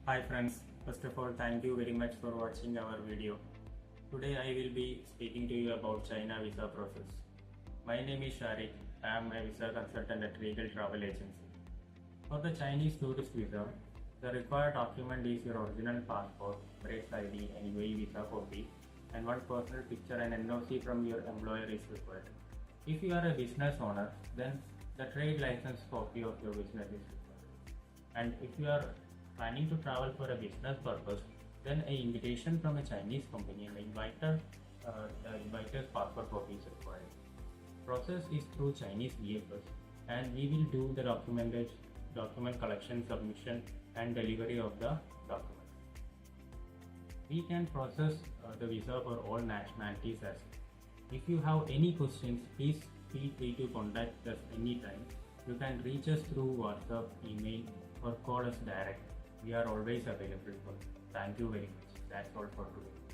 Hi friends, first of all thank you very much for watching our video. Today I will be speaking to you about China visa process. My name is Sharik. I am a visa consultant at Regal Travel Agency. For the Chinese tourist visa, the required document is your original passport, race ID and UAE visa copy, and one personal picture and NOC from your employer is required. If you are a business owner, then the trade license copy of your business is required. And if you are planning to travel for a business purpose, then an invitation from a Chinese company, the inviter's passport copy is required. Process is through Chinese VFS, and we will do the document collection, submission and delivery of the document. We can process the visa for all nationalities as well. If you have any questions, please feel free to contact us anytime. You can reach us through WhatsApp, email or call us direct. We are always available for you. Thank you very much. That's all for today.